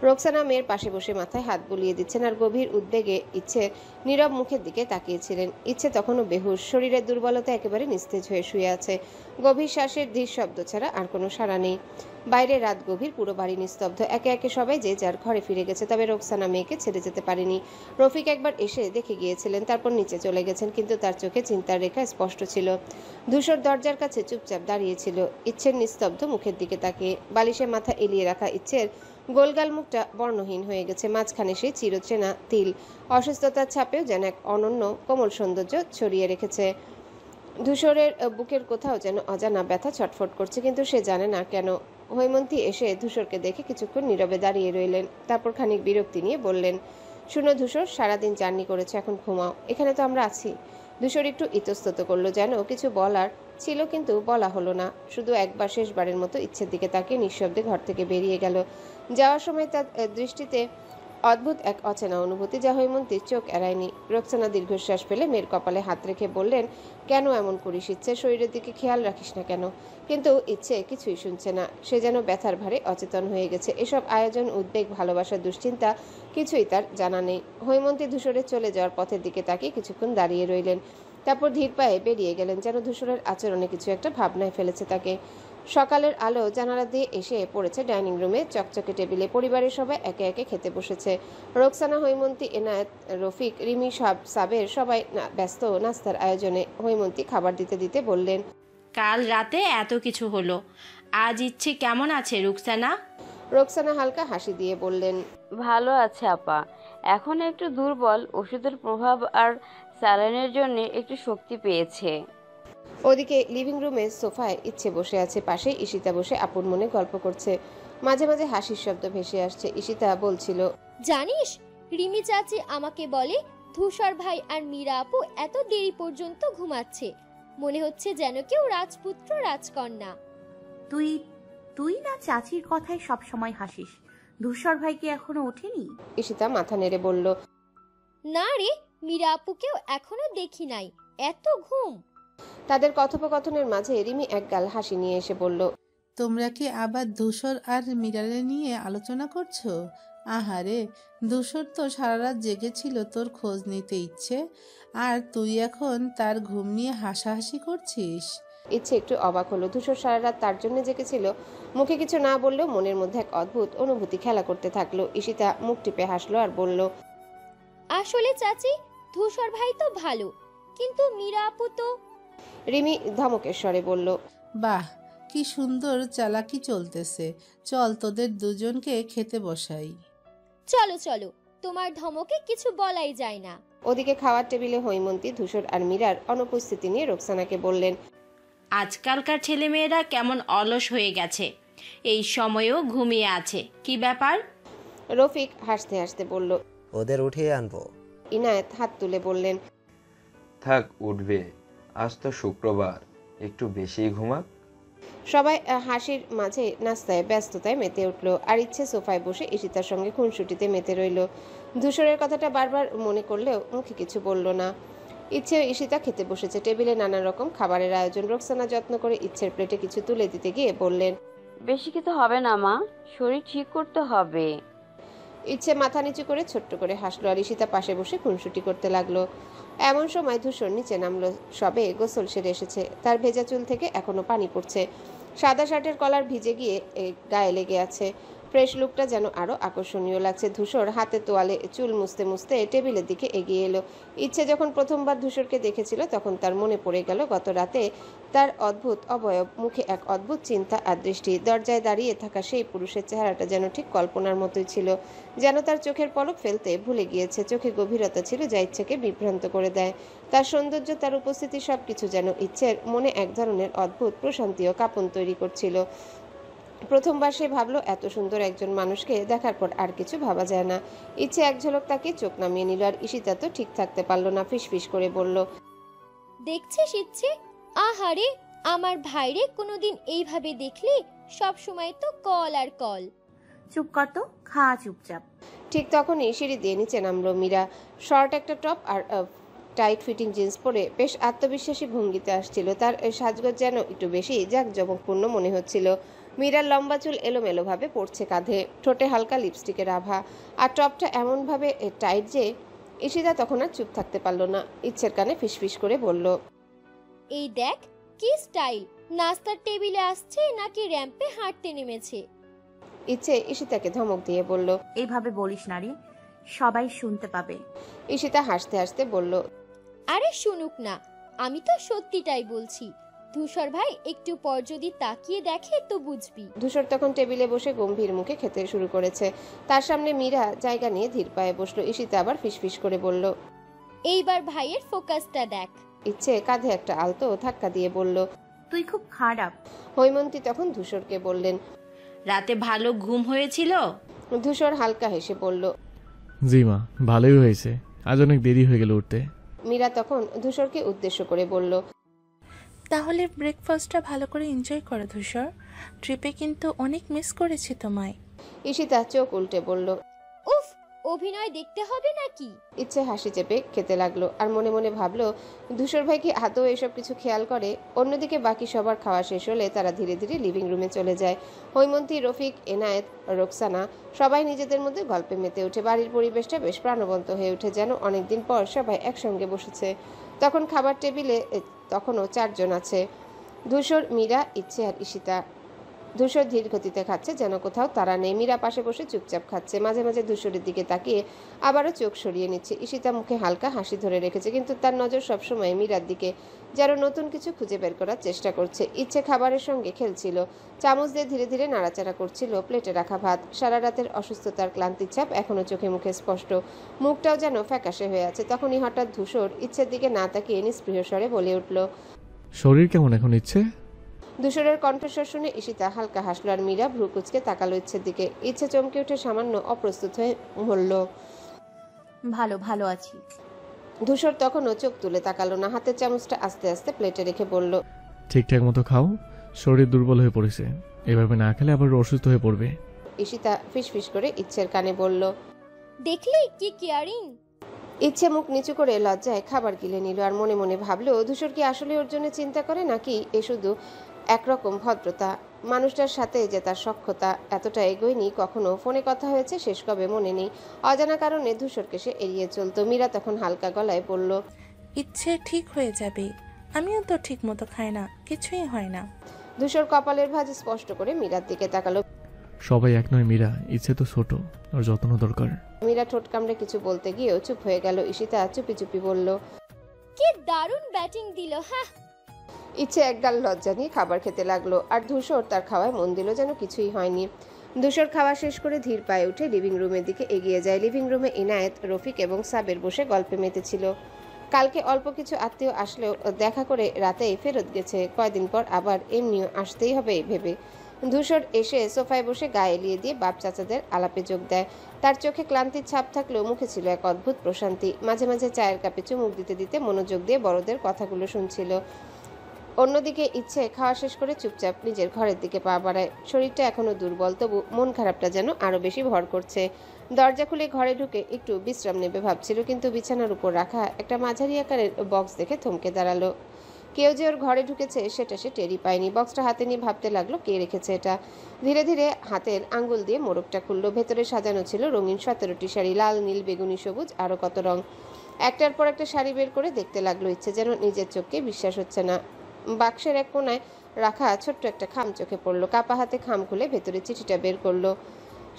রোকসানা মেয়ের পাশে বসে মাথায় হাত বুলিয়ে দিচ্ছেন, আর গভীর উদ্বেগে ইচ্ছে নীরব মুখের দিকে তাকিয়েছিলেন। ইচ্ছে তখনও বেহুশ, শরীরের দুর্বলতা একেবারে নিস্তেজ হয়ে শুয়ে আছে। গভীর শ্বাসের ধীর শব্দ ছাড়া আর কোনো সাড়া নেই। বাইরে রাত গভীর, পুরো বাড়ি নিস্তব্ধ। একে একে সবাই যে যার ঘরে ফিরে গেছে, তবে রোকসানা মেয়েকে ছেড়ে যেতে পারেনি। রফিক একবার এসে দেখে গিয়েছিলেন, তারপর নিচে চলে গেছেন, কিন্তু তার চোখে চিন্তার রেখা স্পষ্ট ছিল। ধূসর দরজার কাছে চুপচাপ দাঁড়িয়েছিল, ইচ্ছের নিস্তব্ধ মুখের দিকে তাকিয়ে। বালিশে মাথা এলিয়ে রাখা ইচ্ছের গোলগাল মুখটা বর্ণহীন হয়ে গেছে, মাঝখানে সেই চিরচেনা তিল অসুস্থতার ছাপেও যেন এক অনন্য কোমল সৌন্দর্য ছড়িয়ে রেখেছে। ধূসরের বুকের কোথাও যেন অজানা ব্যথা ছটফট করছে, কিন্তু সে জানে না কেন। হৈমন্তী এসে ধূসরকে দেখে কিছুক্ষণ নীরবে দাঁড়িয়ে রইলেন, তারপর খানিক বিরক্তি নিয়ে বললেন, শুনো ধূসর, সারাদিন জার্নি করেছে, এখন ঘুমাও, এখানে তো আমরা আছি। ধূসর একটু ইতস্তত করলো, যেন কিছু বলার ছিল কিন্তু বলা হলো না। শুধু একবার শেষবারের মতো ইচ্ছের দিকে তাকিয়ে নিঃশব্দে ঘর থেকে বেরিয়ে গেল। যাওয়ার সময় তার দৃষ্টিতে অদ্ভুত এক অচেনা অনুভূতি, যা হৈমন্তীর চোখ এড়ায়নি। রোকসানা দীর্ঘশ্বাস ফেলে মেয়ের কপালে হাত রেখে বললেন, কেন এমন করিস ইচ্ছে, শরীরের দিকে খেয়াল রাখিস না কেন? কিন্তু ইচ্ছে কিছুই শুনছে না। সে যেন ব্যথার ভারে অচেতন হয়ে গেছে। এসব আয়োজন, উদ্বেগ, ভালোবাসা, দুশ্চিন্তা কিছুই তার জানা নেই। হৈমন্তী ধূসরের চলে যাওয়ার পথের দিকে তাকিয়ে কিছুক্ষণ দাঁড়িয়ে রইলেন, তারপর ধীর পায়ে বেরিয়ে গেলেন, যেন ধূসরের আচরণে কিছু একটা ভাবনায় ফেলেছে তাকে। সকালের আলো জানালা দিয়ে এসে পড়েছে ডাইনিং রুমে। চকচকে টেবিলে পরিবারের সবাই একে একে খেতে বসেছে। রোকসানা, হৈমন্তী, এনায়েত, রফিক, রিমি, সাবের সবাই ব্যস্ত নাস্তার আয়োজনে। হৈমন্তী খাবার দিতে দিতে বললেন, কাল রাতে এত কিছু হলো, আজ ইচ্ছে কেমন আছে রুকসানা? রোকসানা হালকা হাসি দিয়ে বললেন, ভালো আছে আপা, এখন একটু দুর্বল, ওষুধের প্রভাব আর স্যালাইনের জন্য একটু শক্তি পেয়েছে। ওদিকে লিভিং রুমে সোফায় ইচ্ছে বসে আছে, পাশে ঈশিতা বসে আপন মনে গল্প করছে। মাঝে মাঝে হাসির শব্দ ভেসে আসছে। ঈশিতা বলছিল, জানিস, রিমি চাচি আমাকে বলে ধূসর ভাই আর মীরা আপু এত দেরি পর্যন্ত ঘুমাচ্ছে, মনে হচ্ছে যেন কেউ রাজপুত্র রাজকন্যা। তুই তুই না চাচির কথায় সব সময় হাসিস। ধূসর ভাই কি এখনো ওঠেনি? ঈশিতা মাথা নেড়ে বলল, না রে, মীরা আপুকেও এখনো দেখি নাই, এত ঘুম। তাদের কথোপকথনের মাঝে রিমি একগাল হাসি নিয়ে এসে বলল, তোমরা কি আবার ধূসর আর মিরারে নিয়ে আলোচনা করছো? আহারে, ধূসর তো সারা রাত জেগেছিল তোর খোঁজ নিতে ইচ্ছে, আর তুই এখন তার ঘুম নিয়ে হাসাহাসি করছিস। ইচ্ছে একটু অবাক হলো। ধূসর সারা রাত তার জন্য জেগেছিল। মুখে কিছু না বললেও মনের মধ্যে এক অদ্ভুত অনুভূতি খেলা করতে থাকলো। ঈশিতা মুখ টিপে হাসলো আর বলল, আসলে চাচি, ধূসর ভাই তো ভালো, কিন্তু মীরা আপু তো। রিমি ধমকের স্বরে বলল, বাহ, কি সুন্দর চালাকি চলতেছে, চল তোদের দুজনকে খেতে বসাই। চলো চলো, তোমার ধমকে কিছু বলাই যায় না। ওদিকে খাওয়ার টেবিলে হৈমন্তী, ধূসর আর মীরার অনুপস্থিতি নিয়ে রোকসানাকে বললেন, আজকালকার ছেলেমেয়েরা কেমন অলস হয়ে গেছে, এই সময়েও ঘুমিয়ে আছে, কি ব্যাপার? রফিক হাসতে হাসতে বলল, ওদের উঠিয়ে আনবো। ইনায়েত হাত তুলে বললেন, থাক, উঠবে, আজ তো শুক্রবার, একটু বেশি ঘুমাক। সবাই হাসির মাঝে নাস্তায় ব্যস্ততায় মেতে উঠল। আর ইচ্ছে সোফায় বসে ঈশিতার সঙ্গে খুনসুটিতে মেতে রইল। ধূসরের কথাটা বারবার মনে করলেও মুখে কিছু বলল না। ইচ্ছে ও ঈশিতা খেতে বসেছে। টেবিলে নানা রকম খাবারের আয়োজন। রোকসানা যত্ন করে ইচ্ছের প্লেটে কিছু তুলে দিতে গিয়ে বললেন, বেশি খেতে হবে না মা, শরীর ঠিক করতে হবে। ইচ্ছে মাথা নিচু করে ছোট্ট করে হাসলো, আর ঈশিতা পাশে বসে খুনসুটি করতে লাগলো। এমন সময় ধূসর নিচে নামলো। সবে গোসল সেরে এসেছে, তার ভেজা চুল থেকে এখনো পানি পড়ছে। সাদা শার্টের কলার ভিজে গিয়ে গায়ে লেগে আছে। ফ্রেশ লুকটা যেন আরো আকর্ষণীয় লাগছে। ধূসর হাতে তোয়ালে চুল মুছতে মুছতে টেবিলের দিকে এগিয়ে এলো। ইচ্ছে যখন প্রথমবার ধূসরকে দেখেছিল, তখন তার মনে পড়ে গেল গত রাতে তার অদ্ভুত অবয়ব, মুখে এক অদ্ভুত চিন্তা আর দৃষ্টি। দরজায় দাঁড়িয়ে থাকা সেই পুরুষের চেহারাটা যেন ঠিক কল্পনার মতোই ছিল, যেন তার চোখের পলক ফেলতে ভুলে গিয়েছে। চোখে গভীরতা ছিল যা ইচ্ছেকে বিভ্রান্ত করে দেয়। তার সৌন্দর্য, তার উপস্থিতি, সবকিছু যেন ইচ্ছের মনে এক ধরনের অদ্ভুত প্রশান্তি ও কাঁপন তৈরি করছিল। প্রথমবার সে ভাবলো, এত সুন্দর একজন মানুষকে দেখার পর আর কিছু ভাবা যায় না। ইচ্ছে এক ঝলক তাকে চোখ নামিয়ে নিল। আর ঈশিতা তো ঠিক থাকতে পারলো না, ফিসফিস করে বলল, দেখছিস ইচ্ছে, আহারে আমার ভাইরে কোনোদিন এইভাবে দেখলি? সব সময় তো কল আর কল। চুপ কর তো, খা চুপচাপ। ঠিক তখনই সিঁড়ি দিয়ে নিচে নামলো মীরা। শর্ট একটা টপ আর টাইট ফিটিং জিন্স পরে বেশ আত্মবিশ্বাসী ভঙ্গিতে আসছিল। তার সাজগোজ যেন একটু বেশি জাঁকজমকপূর্ণ মনে হচ্ছিল। মীরার লম্বা চুল এলোমেলোভাবে পড়ছে কাঁধে, ঠোঁটে হালকা লিপস্টিকের আভা, আর টপটা এমনভাবে টাইট যে ঈশিতা তখন আর চুপ থাকতে পারল না। ইচ্ছের কানে ফিসফিস করে বলল, এই দেখ কি স্টাইল, নাস্তার টেবিলে আসছে নাকি র্যাম্পে হাঁটতে নেমেছে? ইচ্ছে ঈশিতাকে ধমক দিয়ে বলল, এইভাবে বলিস না রে, সবাই শুনতে পাবে। ঈশিতা হাসতে হাসতে বলল, আরে শুনুক না, আমি তো সত্যিটাই বলছি। ধূসর ভাই একটু পর যদি তাকিয়ে দেখে তো বুঝবি। ধূসর তখন টেবিলে বসে গম্ভীর মুখে খেতে শুরু করেছে। তার সামনে মীরা জায়গা নিয়ে ধীর পায়ে বসলো। ঈশিতা আবার ফিসফিস করে বলল, এইবার ভাইয়ের ফোকাসটা দেখ। ইচ্ছে কাঁধে একটা আলতো ধাক্কা দিয়ে বলল, তুই খুব খারাপ। হৈমন্তী তখন ধূসরকে বললেন, রাতে ভালো ঘুম হয়েছিল? ধূসর হালকা হেসে বলল, জি মা, ভালোই হয়েছে। আজ অনেক দেরি হয়ে গেল উঠতে। মীরা তখন ধূসরকে উদ্দেশ্য করে বলল, তাহলে ব্রেকফাস্টটা ভালো করে এনজয় করো ধূসর। ট্রিপে কিন্তু অনেক মিস করেছি তোমায়। ঈশিতা চোখ উল্টে বলল, উফ, অভিনয় দেখতে হবে নাকি? ইচ্ছে হাসি চেপে খেতে লাগলো আর মনে মনে ভাবলো ধূসর ভাই কি আদৌ এসব কিছু খেয়াল করে। অন্যদিকে বাকি সবার খাওয়া শেষ হলে তারা ধীরে ধীরে লিভিং রুমে চলে যায়। হৈমন্তী, রফিক, এনায়েত, রোকসানা সবাই নিজেদের মধ্যে গল্পে মেতে ওঠে। বাড়ির পরিবেশটা বেশ প্রাণবন্ত হয়ে ওঠে, যেন অনেকদিন পর সবাই একসঙ্গে বসেছে। তখন খাবার টেবিলে তখনও 4 জন আছে, ধূসর, মীরা, ইচ্ছে আর ঈশিতা। ধূসর ধীর গতিতে খাচ্ছে, যেন কোথাও তারা নেই। মীরা পাশে বসে চুপচাপ খাচ্ছে, মাঝে মাঝে ধূসরের দিকে তাকিয়ে আবারও চোখ সরিয়ে নিচ্ছে। ঈশিতা মুখে হালকা হাসি ধরে রেখেছে, কিন্তু তার নজর সবসময় মীরার দিকে, যেন নতুন কিছু খুঁজে বের করার চেষ্টা করছে। ইচ্ছে খাবারের সঙ্গে খেলছিল, চামচ দিয়ে ধীরে ধীরে নাড়াচাড়া করছিল প্লেটে রাখা ভাত। সারা রাতের অসুস্থতার ক্লান্তির ছাপ এখনো চোখে মুখে স্পষ্ট, মুখটাও যেন ফ্যাকাশে হয়ে আছে। তখনই হঠাৎ ধূসর ইচ্ছের দিকে না তাকিয়ে নিস্পৃহ স্বরে বলে উঠল, শরীর কেমন এখন ইচ্ছে? ধূসরের কণ্ঠস্বর শুনে ঈশিতা হালকা হাসলো আর মীরা ভ্রু কুঁচকে তাকালো ইচ্ছের দিকে। ইচ্ছে চমকে উঠে সামান্য অপ্রস্তুত হয়ে বলল, ভালো ভালো আছি। ধূসর তখনও চোখ তুলে তাকালো না, হাতের চামচটা আস্তে আস্তে প্লেটে রেখে বলল, ঠিকঠাক মতো খাও, শরীর দুর্বল হয়ে পড়েছে। এভাবে না খেলে আবার অসুস্থ হয়ে পড়বে। ঈশিতা ফিসফিস করে ইচ্ছের কানে বলল, দেখলি কি কেয়ারিং। ইচ্ছে মুখ নিচু করে লজ্জায় খাবার গিলে নিল আর মনে মনে ভাবলো ধূসর কি আসলে ওর জন্য চিন্তা করে, নাকি এ শুধু একরকম ভদ্রতা। মানুষটার সাথে যে তার সখ্যতা এতটা এগোয়নি কখনো। ফোনে কথা হয়েছে শেষ কবে মনে নেই। অজানা কারণে ধূসরকে সে এড়িয়ে চলতো। মীরা তখন হালকা গলায় বলল, ইচ্ছে ঠিক হয়ে যাবে, আমিও তো ঠিক মতো খাই না, কিছুই হয় না। ধূসর কপালের ভাঁজ স্পষ্ট করে মীরার দিকে তাকালো। সবাই এক নয় মীরা, ইচ্ছে তো ছোট, ওর যত্ন দরকার। মীরা ঠোঁট কামড়ে কিছু বলতে গিয়েও চুপ হয়ে গেল। ঈশিতা চুপি চুপি বলল, কি দারুণ ব্যাটিং দিল। হ্যাঁ, ইচ্ছে একগাল লজ্জা নিয়ে খাবার খেতে লাগলো আর ধূসর তার খাওয়ায় মন দিল যেন কিছুই হয়নি। ধূসর খাওয়া শেষ করে ধীর পায়ে উঠে লিভিং রুমের দিকে এগিয়ে যায়। লিভিং রুমে ইনায়েত, রফিক এবং সাবের বসে গল্পে মেতেছিল। কালকে অল্প কিছু আত্মীয় আসলেও দেখা করে রাতেই ফেরত গেছে। কয়দিন পর আবার এমনিও আসতেই হবে ভেবে ধূসর এসে সোফায় বসে গায়ে এলিয়ে দিয়ে বাপ চাচাদের আলাপে যোগ দেয়। তার চোখে ক্লান্তির ছাপ থাকলেও মুখে ছিল এক অদ্ভুত প্রশান্তি। মাঝে মাঝে চায়ের কাপে চুমুক দিতে দিতে মনোযোগ দিয়ে বড়দের কথাগুলো শুনছিল। অন্যদিকে ইচ্ছে খাওয়া শেষ করে চুপচাপ নিজের ঘরের দিকে পা বাড়ায়। শরীরটা এখনো দুর্বল, তবু মন খারাপটা যেন আরো বেশি ভর করছে। দরজা খুলে ঘরে ঢুকে একটু বিশ্রাম নেবে ভাবছিল, কিন্তু বিছানার উপর রাখা একটা মাঝারি আকারের বক্স দেখে থমকে দাঁড়ালো। কেউ যে ওর ঘরে ঢুকেছে সেটা সে টেরই পায়নি। বক্সটা হাতে নিয়ে ভাবতে লাগলো কে রেখেছে এটা। ধীরে ধীরে হাতের আঙ্গুল দিয়ে মোড়কটা খুললো। ভেতরে সাজানো ছিল রঙিন 17টি শাড়ি, লাল, নীল, বেগুনি, সবুজ, আরো কত রং। একটার পর একটা শাড়ি বের করে দেখতে লাগলো ইচ্ছে, যেন নিজের চোখকে বিশ্বাস হচ্ছে না। বাক্সের এক কোনায় রাখা ছোট্ট একটা খাম চোখে পড়লো। কাপা হাতে খাম খুলে ভেতরে চিঠিটা বের করলো।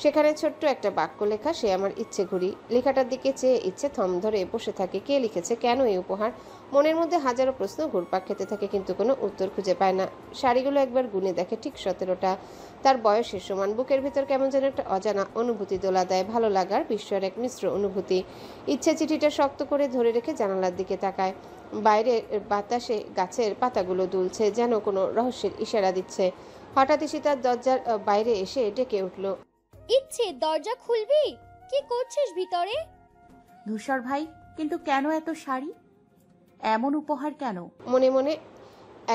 সেখানে ছোট্ট একটা বাক্য লেখা, সে আমার ইচ্ছে ঘুড়ি। লেখাটার দিকে চেয়ে ইচ্ছে থম ধরে বসে থাকে। কে লিখেছে, কেন এই উপহার? মনের মধ্যে হাজারো প্রশ্ন ঘুরপাক খেতে থাকে, কিন্তু কোনো উত্তর খুঁজে পায় না। শাড়িগুলো একবার গুনে দেখে, ঠিক 17টা। তার বয়সের সমান। বুকের ভিতর কেমন যেন একটা অজানা অনুভূতি দোলা দেয়, ভালো লাগার বিস্ময়ের এক মিশ্র অনুভূতি। ইচ্ছে চিঠিটা শক্ত করে ধরে রেখে জানালার দিকে তাকায়। বাইরের বাতাসে গাছের পাতাগুলো দুলছে, যেন কোনো রহস্যের ইশারা দিচ্ছে। হঠাৎ তার দরজার বাইরে এসে ডেকে উঠল, ইচ্ছে দরজা খুলবি? কি করছিস ভিতরে? ধূসর ভাই, কিন্তু কেন এত শাড়ি, এমন উপহার কেন? মনে মনে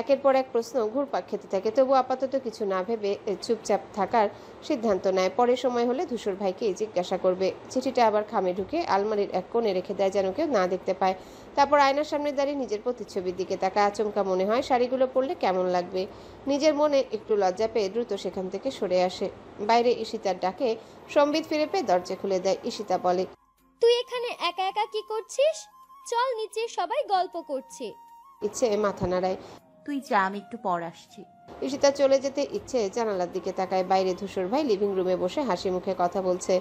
একের পর এক প্রশ্ন ঘুরপাক খেতে থাকে, তবু আপাতত কিছু না ভেবে চুপচাপ থাকার সিদ্ধান্ত নেয়। পরে সময় হলে ধূসর ভাইকে জিজ্ঞাসা করবে। চিঠিটা আবার খামে ঢুকে আলমারির এক কোণে রেখে দেয়, যেন কেউ না দেখতে পায়। তারপর আয়নার সামনে দাঁড়িয়ে নিজের প্রতিচ্ছবির দিকে তাকায়। আচমকা মনে হয় শাড়িগুলো পরলে কেমন লাগবে। নিজের মনে একটু লজ্জা পেয়ে দ্রুত সেখান থেকে সরে আসে। বাইরে ঈশিতার ডাকে সম্বিত ফিরে পেয়ে দরজা খুলে দেয়। ঈশিতা বলে, তুই এখানে একা একা কি করছিস? চল নিচে, সবাই গল্প করছে। ইচ্ছে মাথা নাড়ায়। তুই যা, আমি একটু পর আসছি। ঈশিতা চলে যেতে ইচ্ছে জানালার দিকে তাকায়। বাইরে ধূসর ভাই লিভিং রুমে বসে হাসি মুখে কথা বলছে।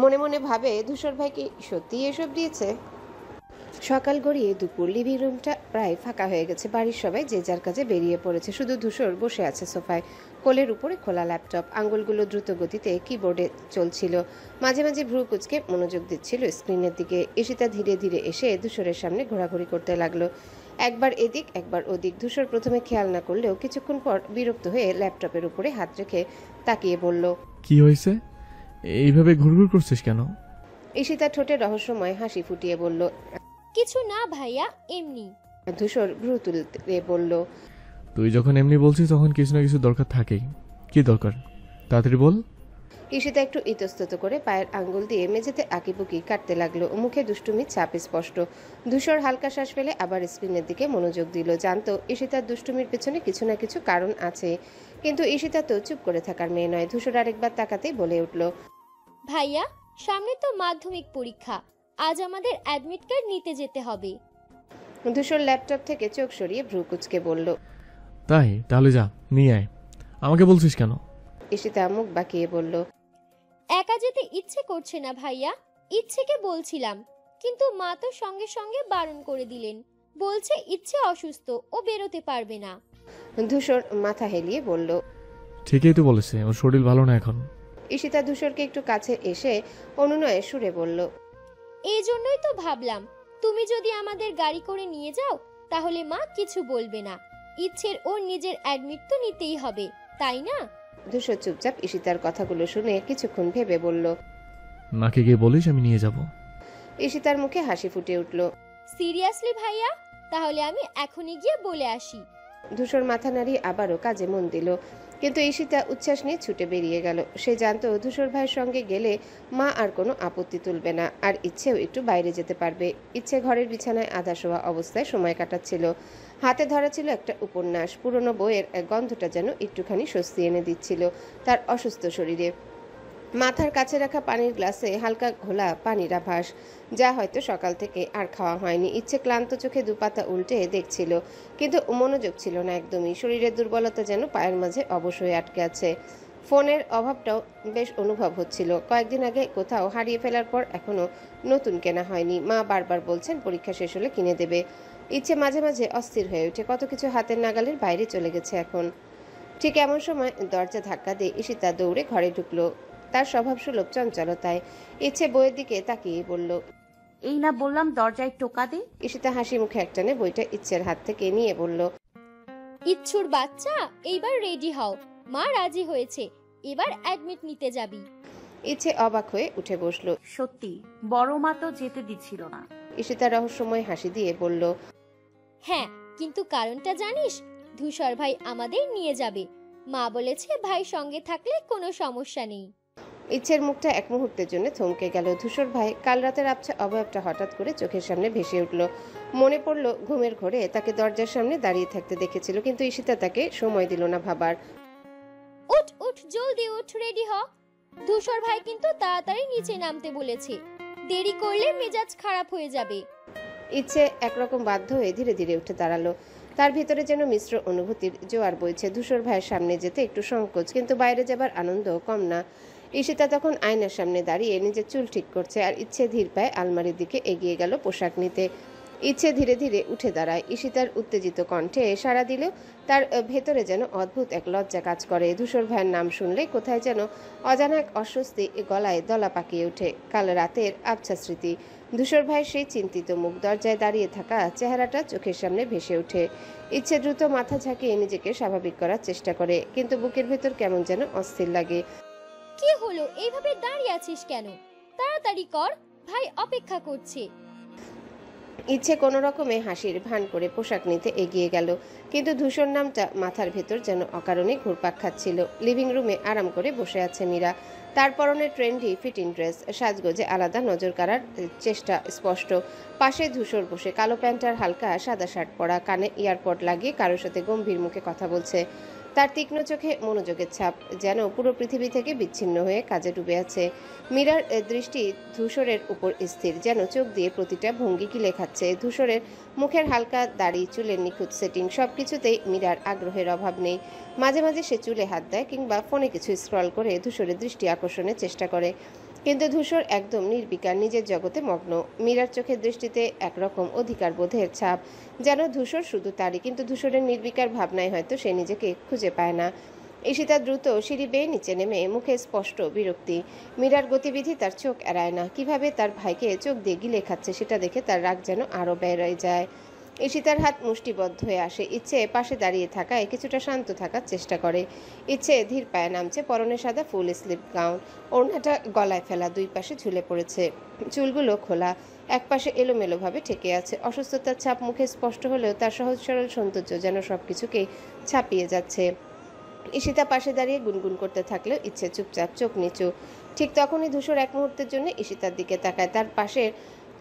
মনে মনে ভাবে, ধূসর ভাই কি সত্যি এসব দিয়েছে? সকাল গড়িয়ে দুপুর। লিভিং রুমটা প্রায় ফাঁকা হয়ে গেছে। বাড়ির সবাই যে যার কাজে বেরিয়ে পড়েছে। শুধু ধূসর বসে আছে সোফায়, কোলের উপরে খোলা ল্যাপটপ। আঙ্গুলগুলো দ্রুত গতিতে কিবোর্ডে চলছিল। মাঝে মাঝে ভ্রু কুঁচকে মনোযোগ দিচ্ছিল স্ক্রিনের দিকে। ঈশিতা ধীরে ধীরে এসে ধূসরের সামনে ঘোরাঘুরি করতে লাগলো, একবার এদিক একবার ওদিক। ধূসর প্রথমে খেয়াল না করলেও কিছুক্ষণ পর বিরক্ত হয়ে ল্যাপটপের উপরে হাত রেখে তাকিয়ে বলল, কি হয়েছে, এইভাবে ঘুরঘুর করছিস কেন? ঈশিতা ঠোঁটে রহস্যময় হাসি ফুটিয়ে বলল। কিছু না ভাইয়া, এমনি। ধূসর ভ্রু তুলে বলল। তুই যখন এমনি বলছিস তখন কিছু না কিছু দরকার থাকেই। কি দরকার তাড়াতাড়ি বল। ঈশিতা একটু ইতস্তত করে পায়ের আঙ্গুল দিয়ে মেঝেতে আঁকিবুকি কাটতে লাগলো, মুখে দুষ্টুমির ছাপ স্পষ্ট। ধূসর হালকা শ্বাস ফেলে আবার স্ক্রিনের দিকে মনোযোগ দিল। জানতো ঈশিতার দুষ্টুমির পেছনে কিছু না কিছু কারণ আছে, কিন্তু ঈশিতা তো চুপ করে থাকার মেয়ে নয়। ধূসর আরেকবার তাকাতেই বলে উঠল। ভাইয়া, সামনে তো মাধ্যমিক পরীক্ষা, আজ আমাদের অ্যাডমিট কার্ড নিতে যেতে হবে। ধূসর ল্যাপটপ থেকে চোখ সরিয়ে ভ্রু কুচকে বলল। তাই তাহলে যা নিয়ে আয়। আমাকে বলছিস কেন? ঈশিতা মুখ বাঁকিয়ে বলল। একা যেতে ইচ্ছে করছে না ভাইয়া, ইচ্ছেকে বলছিলাম, কিন্তু মা তো সঙ্গে সঙ্গে বারণ করে দিলেন। বলছে ইচ্ছে অসুস্থ, ও বেরোতে পারবে না। ধূসর মাথা হেলিয়ে বলল। ঠিকই তো বলেছে, ওর শরীর ভালো না এখন। ঈশিতা ধূসরকে একটু কাছে এসে অনুনয়ে সুরে বলল। এই জন্যই তো ভাবলাম, তুমি যদি আমাদের গাড়ি করে নিয়ে যাও তাহলে মা কিছু বলবে না। ইচ্ছের ওর নিজের অ্যাডমিট তো নিতেই হবে, তাই না? ধূসর চুপচাপ ঈশিতার কথাগুলো শুনে কিছুক্ষণ ভেবে বলল। মাকে গিয়ে বলিস আমি নিয়ে যাব। ঈশিতার মুখে হাসি ফুটে উঠল। সিরিয়াসলি ভাইয়া? তাহলে আমি এখনই গিয়ে বলে আসি। ধূসর মাথা নাড়িয়ে আবারও কাজে মন দিল, কিন্তু ঈশিতা উচ্ছ্বাস নিয়ে ছুটে বেরিয়ে গেল। সে জানতো ধূসর ভাইয়ের সঙ্গে গেলে মা আর কোনো আপত্তি তুলবে না, আর ইচ্ছেও একটু বাইরে যেতে পারবে। ইচ্ছে ঘরের বিছানায় আধা শোয়া অবস্থায় সময় কাটাচ্ছিল। হাতে ধরা ছিল একটা উপন্যাস। পুরনো বইয়ের গন্ধটা যেন একটুখানি স্বস্তি এনে দিচ্ছিল তার অসুস্থ শরীরে। মাথার কাছে রাখা পানির গ্লাসে হালকা ঘোলা পানির আভাস, যা হয়তো সকাল থেকে আর খাওয়া হয়নি। ইচ্ছে ক্লান্ত চোখে দুপাতা উল্টে দেখছিল, কিন্তু মনোযোগ ছিল না একদমই। শরীরের দুর্বলতা যেন পায়ের মাঝে অবশ হয়ে আটকে আছে। ফোনের অভাবটাও বেশ অনুভব হচ্ছিল। কয়েকদিন আগে কোথাও হারিয়ে ফেলার পর এখনো নতুন কেনা হয়নি। মা বারবার বলছেন পরীক্ষা শেষ হলে কিনে দেবে। ইচ্ছে মাঝে মাঝে অস্থির হয়ে ওঠে, কত কিছু হাতের নাগালের বাইরে চলে গেছে এখন। ঠিক এমন সময় দরজা ধাক্কা দিয়ে ঈশিতা দৌড়ে ঘরে ঢুকলো। তার স্বভাবসুলভ চঞ্চলতায় ইচ্ছে বইয়ের দিকে তাকিয়ে বলল। এই না বললাম দরজায় টোকা দে। ঈশিতা হাসি মুখে একটানে বইটা ইচ্ছের হাত থেকে নিয়ে বলল। ইচ্ছুর বাচ্চা, এইবার রেডি হও, মা রাজি হয়েছে, এবার অ্যাডমিট নিতে যাবি। ইচ্ছে অবাক হয়ে উঠে বসলো। সত্যি বড় মা তো যেতে দিচ্ছিল না। ঈশিতা রহস্যময় হাসি দিয়ে বলল। হ্যাঁ, কিন্তু কারণটা জানিস? ধূসর ভাই আমাদের নিয়ে যাবে। মা বলেছে ভাই সঙ্গে থাকলে কোনো সমস্যা নেই। ইচ্ছের মুখটা এক মুহূর্তের জন্য থমকে গেল। ধূসর ভাই কাল রাতের আবছা অবয়বটা হঠাৎ করে চোখের সামনে ভেসে উঠল। মনে পড়ল ঘুমের ঘোরে তাকে দরজার সামনে দাঁড়িয়ে থাকতে দেখেছিল, কিন্তু ঈশিতা তাকে সময় দিল না ভাবার। উঠ উঠ, জলদি উঠ, রেডি হ। ধূসর ভাই কিন্তু তাড়াতাড়ি নিচে নামতে বলেছে, দেরি করলে মেজাজ খারাপ হয়ে যাবে। ইচ্ছে একরকম বাধ্য হয়ে ধীরে ধীরে উঠে দাঁড়ালো। তার ভিতরে যেন মিশ্র অনুভূতির জোয়ার বইছে। ধূসর ভাইয়ের সামনে যেতে একটু সংকোচ, কিন্তু বাইরে যাবার আনন্দ কম না। ঈশিতা তখন আয়নার সামনে দাঁড়িয়ে নিজের চুল ঠিক করছে, আর ইচ্ছে ধীর পায়ে আলমারির দিকে এগিয়ে গেল পোশাক নিতে। ইচ্ছে ধীরে ধীরে উঠে দাঁড়ায়। ঈশিতার উত্তেজিত কণ্ঠে সাড়া দিলেও তার ভেতরে যেন অদ্ভুত এক লজ্জা কাজ করে। ধূসর ভাইয়ের নাম শুনলে কোথায় যেন অজানা এক অস্বস্তি গলায় দলা পাকিয়ে ওঠে। কাল রাতের আবছা স্মৃতি, ধূসর ভাইয়ের সেই চিন্তিত মুখ, দরজায় দাঁড়িয়ে থাকা চেহারাটা চোখের সামনে ভেসে ওঠে। ইচ্ছে দ্রুত মাথা ঝাঁকিয়ে নিজেকে স্বাভাবিক করার চেষ্টা করে, কিন্তু বুকের ভেতর কেমন যেন অস্থির লাগে। কি হলো, এইভাবে দাঁড়িয়ে আছিস কেন? তাড়াতাড়ি কর, ভাই অপেক্ষা করছে। ইচ্ছে কোনো রকমে হাসির ভান করে পোশাক নিতে এগিয়ে গেল, কিন্তু ধূসর নামটা মাথার ভেতর যেন অকারণে ঘুরপাক খাচ্ছিল। লিভিং রুমে আরাম করে বসে আছে মীরা। তার পরনে ট্রেন্ডি ফিটিং ড্রেস, সাজগোজে আলাদা নজর কাড়ার চেষ্টা স্পষ্ট। পাশে ধূসর বসে, কালো প্যান্ট আর হালকা সাদা শার্ট পরা, কানে ইয়ারপড লাগিয়ে কারোর সাথে গম্ভীর মুখে কথা বলছে। তার তীক্ষ্ণ চোখে মনোযোগের ছাপ, যেন পুরো পৃথিবী থেকে বিচ্ছিন্ন হয়ে কাজে ডুবে আছে। মীরার দৃষ্টি ধূসরের উপর স্থির, যেন চোখ দিয়ে প্রতিটা ভঙ্গি গিলে খাচ্ছে। ধূসরের মুখের হালকা দাড়ি, চুলের নিখুঁত সেটিং, সবকিছুতেই মীরার আগ্রহের অভাব নেই। মাঝে মাঝে সে চুলে হাত দেয় কিংবা ফোনে কিছু স্ক্রল করে ধূসরের দৃষ্টি আকর্ষণের চেষ্টা করে, কিন্তু ধূসর একদম নির্বিকার, নিজের জগতে মগ্ন। মীরার চোখের দৃষ্টিতে একরকম অধিকার বোধের ছাপ, যেন ধূসর শুধু তারই, কিন্তু ধূসরের নির্বিকার ভাবনায় হয়তো সে নিজেকে খুঁজে পায় না। ঈশিতা দ্রুত সিঁড়ি বেয়ে নিচে নেমে, মুখে স্পষ্ট বিরক্তি। মীরার গতিবিধি তার চোখ এড়ায় না। কিভাবে তার ভাইকে চোখ দিয়ে গিলে খাচ্ছে সেটা দেখে তার রাগ যেন আরও বেড়ে যায়। ঈশিতার হাত মুষ্টিবদ্ধ হয়ে আসে। ইচ্ছে পাশে দাঁড়িয়ে থাকায় কিছুটা শান্ত থাকার চেষ্টা করে। ইচ্ছে ধীর পায়ে নামছে। পরনে সাদা ফুল স্লিভ গাউন, ওড়নাটা গলায় ফেলা, দুই পাশে ঝুলে পড়েছে, চুলগুলো খোলা, একপাশে এলোমেলোভাবে ঠেকে আছে। অসুস্থতার ছাপ মুখে স্পষ্ট হলেও তার সহজ সরল সৌন্দর্য যেন সবকিছুকেই ছাপিয়ে যাচ্ছে। ঈশিতা পাশে দাঁড়িয়ে গুনগুন করতে থাকলেও ইচ্ছে চুপচাপ, চোখ নিচু। ঠিক তখনই ধূসর এক মুহূর্তের জন্য ঈশিতার দিকে তাকায়। তার পাশের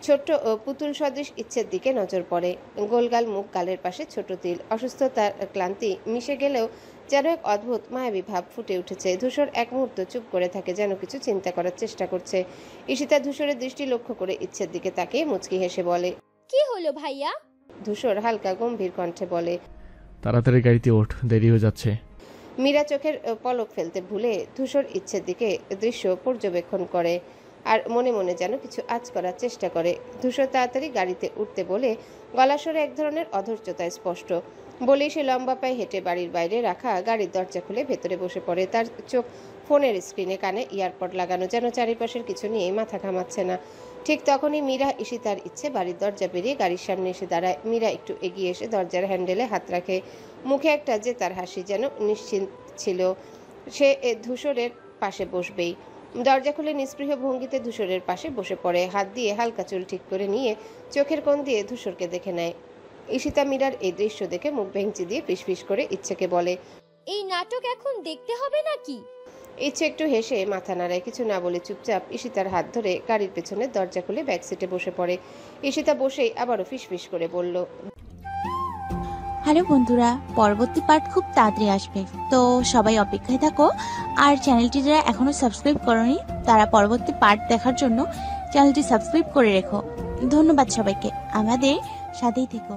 ছোট্ট পুতুল সদৃশ ইচ্ছের দিকে নজর পড়ে। গোলগাল মুখ, গালের পাশে ছোট তিল। অসুস্থতার ক্লান্তি মিশে গেলেও যেন এক অদ্ভুত মায়াবী ভাব ফুটে উঠেছে। ধূসর এক মুহূর্ত চুপ করে থাকে, যেন কিছু চিন্তা করার চেষ্টা করছে। ঈশিতা ধূসরের দৃষ্টি লক্ষ্য করে ইচ্ছের দিকে তাকিয়ে মুচকি হেসে বলে, কি হলো ভাইয়া? ধূসর হালকা গম্ভীর কণ্ঠে বলে, তাড়াতাড়ি গাড়িতে ওঠ, দেরি হয়ে যাচ্ছে। মীরা চোখের পলক ফেলতে ভুলে ধূসর ইচ্ছের দিকে দৃশ্য পর্যবেক্ষণ করে আর মনে মনে যেন কিছু আঁচ করার চেষ্টা করে। ধূসর তাড়াতাড়ি গাড়িতে উঠতে বলে গলাস্বরে এক ধরনের অধৈর্যতা স্পষ্ট। বলেই সে লম্বা পায়ে হেঁটে বাড়ির বাইরে রাখা গাড়ির দরজা খুলে ভেতরে বসে পড়ে। তার চোখ ফোনের স্ক্রিনে, কানে ইয়ারপড লাগানো, যেন চারিপাশের কিছু নিয়ে মাথা ঘামাচ্ছে না। ঠিক তখনই মীরা, ঈশিতার ইচ্ছে বাড়ির দরজা পেরিয়ে গাড়ির সামনে এসে দাঁড়ায়। মীরা একটু এগিয়ে এসে দরজার হ্যান্ডেলে হাত রাখে, মুখে একটা জেতার হাসি, যেন নিশ্চিন্ত ছিল সে ধূসরের পাশে বসবেই। দরজা খুলে নিস্পৃহ ভঙ্গিতে ধূসরের পাশে বসে পড়ে, হাত দিয়ে হালকা চুল ঠিক করে নিয়ে চোখের কোণ দিয়ে ধূসরকে দেখে নেয়। ঈশিতা মীরার এই দৃশ্য দেখে মুখ ভেঙচি দিয়ে ফিসফিস করে ইচ্ছেকে বলে, এই নাটক এখন দেখতে হবে নাকি? ইচ্ছে একটু হেসে মাথা নাড়ায়, কিছু না বলে চুপচাপ ঈশিতার হাত ধরে গাড়ির পেছনে দরজা খুলে ব্যাক সিটে বসে পড়ে। ঈশিতা বসেই আবারও ফিসফিস করে বলল, হ্যালো বন্ধুরা, পরবর্তী পার্ট খুব তাড়াতাড়ি আসবে, তো সবাই অপেক্ষায় থাকো। আর চ্যানেলটি যারা এখনো সাবস্ক্রাইব করোনি তারা পরবর্তী পার্ট দেখার জন্য চ্যানেলটি সাবস্ক্রাইব করে রেখো। ধন্যবাদ সবাইকে, আমাদের সাথেই থেকো।